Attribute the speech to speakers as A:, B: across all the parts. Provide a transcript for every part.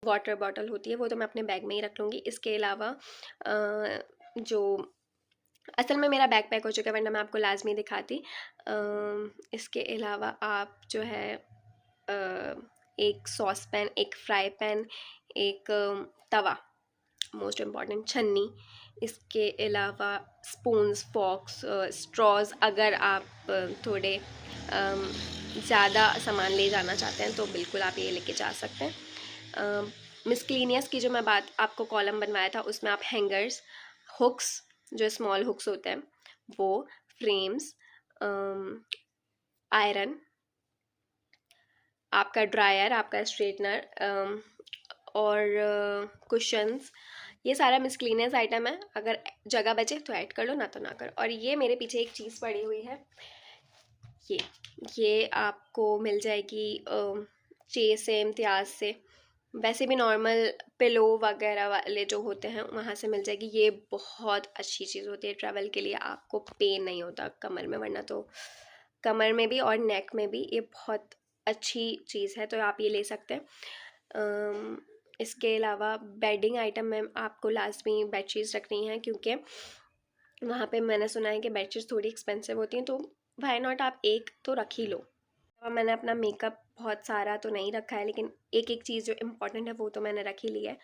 A: Water bottle होती है वो तो मैं अपने बैग में ही रख लूँगी। इसके अलावा जो असल में मेरा बैग पैक हो चुका है वरना मैं आपको लाजमी दिखाती। इसके अलावा आप जो है एक सॉस पैन, एक फ्राई पैन, एक तवा, मोस्ट इम्पॉर्टेंट छन्नी, इसके अलावा स्पून्स, फॉक्स, स्ट्रॉज, अगर आप थोड़े ज़्यादा सामान ले जाना चाहते हैं तो बिल्कुल आप ये लेके जा सकते हैं। मिसक्लीनियस की जो मैं बात आपको कॉलम बनवाया था उसमें आप हैंगर्स, हुक्स, जो स्मॉल हुक्स होते हैं वो, फ्रेम्स, आयरन, आपका ड्रायर, आपका स्ट्रेटनर और कुशंस, ये सारा मिसक्लीनियस आइटम है। अगर जगह बचे तो ऐड कर लो, ना तो ना करो। और ये मेरे पीछे एक चीज़ पड़ी हुई है, ये आपको मिल जाएगी चे से, इम्तियाज़ से, वैसे भी नॉर्मल पिलो वगैरह वाले जो होते हैं वहाँ से मिल जाएगी। ये बहुत अच्छी चीज़ होती है ट्रैवल के लिए, आपको पेन नहीं होता कमर में, वरना तो कमर में भी और नेक में भी ये बहुत अच्छी चीज़ है, तो आप ये ले सकते हैं। इसके अलावा बेडिंग आइटम में आपको लाजमी बेडशीट्स रखनी है, क्योंकि वहाँ पे मैंने सुना है कि बेडशीट्स थोड़ी एक्सपेंसिव होती हैं, तो व्हाई नॉट आप एक तो रख ही लो। मैंने अपना मेकअप बहुत सारा तो नहीं रखा है, लेकिन एक एक चीज़ जो इम्पोर्टेंट है वो तो मैंने रख ही ली है।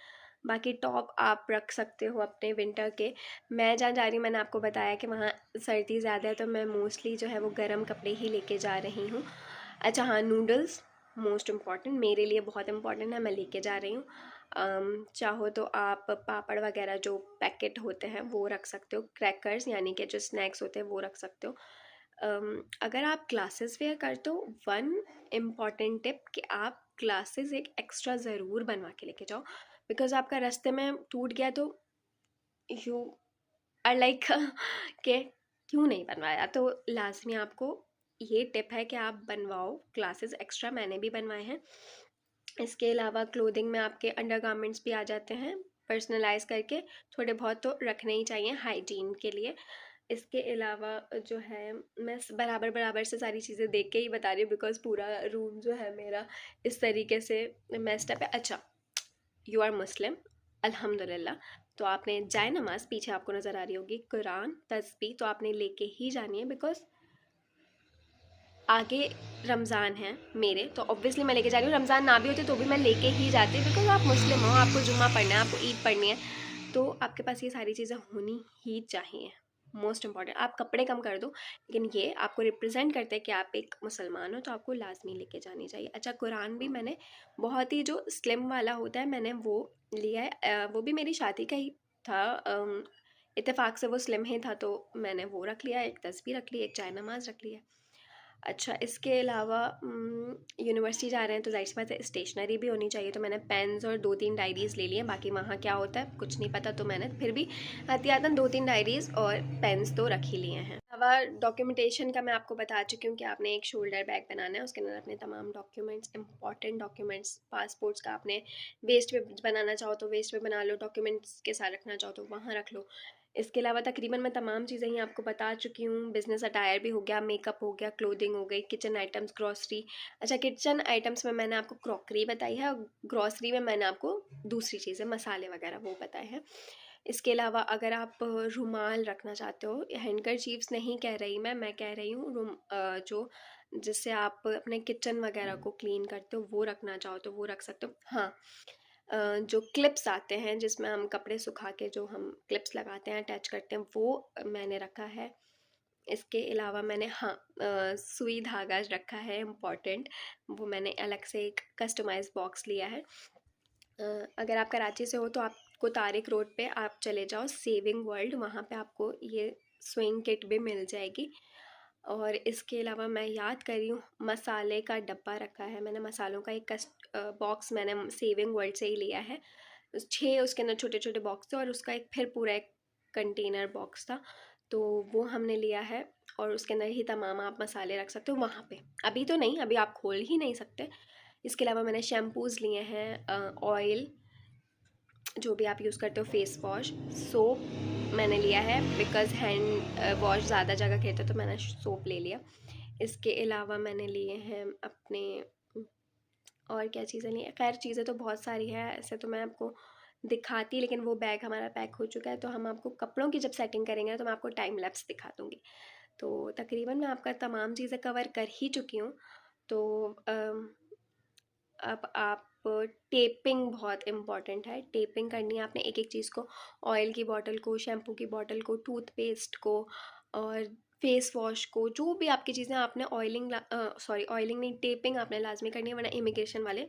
A: बाकी टॉप आप रख सकते हो अपने विंटर के। मैं जहाँ जा रही हूँ मैंने आपको बताया कि वहाँ सर्दी ज़्यादा है, तो मैं मोस्टली जो है वो गर्म कपड़े ही लेके जा रही हूँ। अच्छा हाँ, नूडल्स मोस्ट इम्पॉर्टेंट, मेरे लिए बहुत इम्पॉर्टेंट है, मैं लेके जा रही हूँ। चाहो तो आप पापड़ वगैरह जो पैकेट होते हैं वो रख सकते हो, क्रैकर्स यानी कि जो स्नैक्स होते हैं वो रख सकते हो। अगर आप ग्लासेस वेयर करते हो, वन इम्पॉर्टेंट टिप कि आप ग्लासेस एक एक्स्ट्रा ज़रूर बनवा के लेके जाओ, बिकॉज आपका रास्ते में टूट गया तो यू आर लाइक कि क्यों नहीं बनवाया। तो लाजमी आपको ये टिप है कि आप बनवाओ ग्लासेस एक्स्ट्रा, मैंने भी बनवाए हैं। इसके अलावा क्लोथिंग में आपके अंडरगारमेंट्स भी आ जाते हैं पर्सनलाइज करके, थोड़े बहुत तो रखने ही चाहिए हाइजीन के लिए। इसके अलावा जो है मैं बराबर बराबर से सारी चीज़ें देख के ही बता रही हूँ, बिकॉज पूरा रूम जो है मेरा इस तरीके से मेस्ड अप है। अच्छा, यू आर मुस्लिम, अल्हम्दुलिल्लाह, तो आपने जाए नमाज पीछे आपको नज़र आ रही होगी, कुरान, तस्बीह तो आपने लेके ही जानी है, बिकॉज आगे रमज़ान है मेरे, तो ऑब्वियसली मैं लेके जा रही हूँ। रमज़ान ना भी होते तो भी मैं लेके ही जाती, बिकॉज आप मुस्लिम हो, आपको जुम्मा पढ़ना है, आपको ईद पढ़नी है, तो आपके पास ये सारी चीज़ें होनी ही चाहिए। मोस्ट इम्पॉर्टेंट, आप कपड़े कम कर दो, लेकिन ये आपको रिप्रेजेंट करते हैं कि आप एक मुसलमान हो, तो आपको लाजमी लेके जानी चाहिए। अच्छा, कुरान भी मैंने बहुत ही जो स्लिम वाला होता है मैंने वो लिया है, वो भी मेरी शादी का ही था, इत्तेफाक से वो स्लिम ही था, तो मैंने वो रख लिया, एक तस्बीह रख ली, एक चाय नमाज रख लिया। अच्छा, इसके अलावा यूनिवर्सिटी जा रहे हैं तो जाहिर सी बात है स्टेशनरी भी होनी चाहिए, तो मैंने पेन्स और 2-3 डायरीज़ ले लिए। बाकी वहाँ क्या होता है कुछ नहीं पता, तो मैंने फिर भी एहतियातन 2-3 डायरीज़ और पेन्स तो रख ही लिए हैं। अलावा डॉक्यूमेंटेशन का मैं आपको बता चुकी हूँ कि आपने एक शोल्डर बैग बनाना है, उसके अंदर अपने तमाम डॉक्यूमेंट्स, इंपॉर्टेंट डॉक्यूमेंट्स, पासपोर्ट्स का आपने वेस्ट पे बनाना चाहो तो वेस्ट पे बना लो, डॉक्यूमेंट्स के साथ रखना चाहो तो वहाँ रख लो। इसके अलावा तकरीबन मैं तमाम चीज़ें ही आपको बता चुकी हूँ। बिज़नेस अटायर भी हो गया, मेकअप हो गया, क्लोथिंग हो गई, किचन आइटम्स, ग्रॉसरी। अच्छा, किचन आइटम्स में मैंने आपको क्रॉकरी बताई है, और ग्रॉसरी में मैंने आपको दूसरी चीज़ें, मसाले वगैरह वो बताए हैं। इसके अलावा अगर आप रुमाल रखना चाहते हो, हैंडकरचीफ्स नहीं कह रही मैं कह रही हूँ जो जिससे आप अपने किचन वगैरह को क्लीन करते हो वो रखना चाहो तो वो रख सकते हो। हाँ, जो क्लिप्स आते हैं जिसमें हम कपड़े सुखा के जो हम क्लिप्स लगाते हैं, अटैच करते हैं, वो मैंने रखा है। इसके अलावा मैंने हाँ सुई धागा रखा है इम्पॉर्टेंट, वो मैंने अलग से एक कस्टमाइज बॉक्स लिया है। अगर आप कराची से हो तो आपको तारिक रोड पे आप चले जाओ, सेविंग वर्ल्ड, वहाँ पे आपको ये स्विंग किट भी मिल जाएगी। और इसके अलावा मैं याद कर रही हूँ मसाले का डब्बा रखा है मैंने, मसालों का एक बॉक्स मैंने सेविंग वर्ल्ड से ही लिया है। 6 उसके अंदर छोटे छोटे बॉक्स थे और उसका एक फिर पूरा एक कंटेनर बॉक्स था, तो वो हमने लिया है। और उसके अंदर ही तमाम आप मसाले रख सकते हो वहाँ पे, अभी तो नहीं, अभी आप खोल ही नहीं सकते। इसके अलावा मैंने शैम्पूज़ लिए हैं, ऑयल जो भी आप यूज़ करते हो, फेस वॉश, सोप मैंने लिया है बिकॉज़ हैंड वॉश ज़्यादा जगह घेरता तो मैंने सोप ले लिया। इसके अलावा मैंने लिए हैं अपने और क्या चीज़ें ली, खैर चीज़ें तो बहुत सारी है, ऐसे तो मैं आपको दिखाती, लेकिन वो बैग हमारा पैक हो चुका है, तो हम आपको कपड़ों की जब सेटिंग करेंगे तो मैं आपको टाइम लैप्स दिखा दूँगी। तो तकरीबन मैं आपका तमाम चीज़ें कवर कर ही चुकी हूँ। तो अब आप, टेपिंग बहुत इम्पॉर्टेंट है, टेपिंग करनी है आपने एक एक चीज़ को, ऑयल की बॉटल को, शैम्पू की बॉटल को, टूथपेस्ट को और फेस वॉश को, जो भी आपकी चीज़ें आपने ऑयलिंग नहीं, टेपिंग आपने लाजमी करनी है, वरना इमिग्रेशन वाले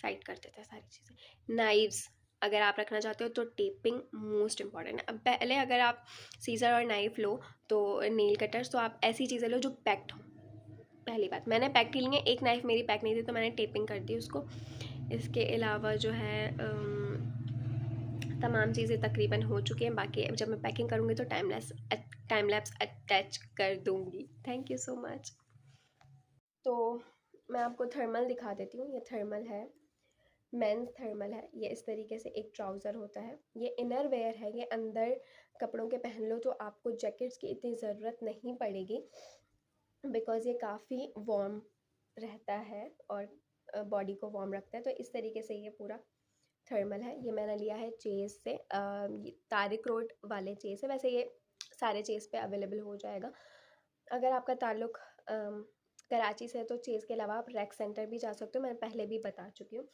A: साइड कर देते हैं सारी चीज़ें। नाइव्स अगर आप रखना चाहते हो तो टेपिंग मोस्ट इंपॉर्टेंट है। अब पहले अगर आप सीज़र और नाइफ लो, तो नेल कटर्स, तो आप ऐसी चीज़ें लो जो पैक्ड हो। पहली बात, मैंने पैक ली है, एक नाइफ़ मेरी पैक नहीं थी तो मैंने टेपिंग कर दी उसको। इसके अलावा जो है तमाम चीज़ें तकरीबन हो चुकी हैं, बाकी जब मैं पैकिंग करूँगी तो टाइम लैप्स अटैच कर दूँगी। Thank you so much. तो मैं आपको थर्मल दिखा देती हूँ, ये थर्मल है, मेंस थर्मल है। ये इस तरीके से एक ट्राउज़र होता है, ये इनर वेयर है, ये अंदर कपड़ों के पहन लो तो आपको जैकेट्स की इतनी ज़रूरत नहीं पड़ेगी, बिकॉज़ ये काफ़ी वार्म रहता है और बॉडी को वार्म रखता है। तो इस तरीके से ये पूरा थर्मल है। ये मैंने लिया है चेज़ से, ये तारिक रोड वाले चेज़ है, वैसे ये सारे चेज़ पे अवेलेबल हो जाएगा। अगर आपका ताल्लुक़ कराची से है तो चेज़ के अलावा आप रेक सेंटर भी जा सकते हो, मैं पहले भी बता चुकी हूँ।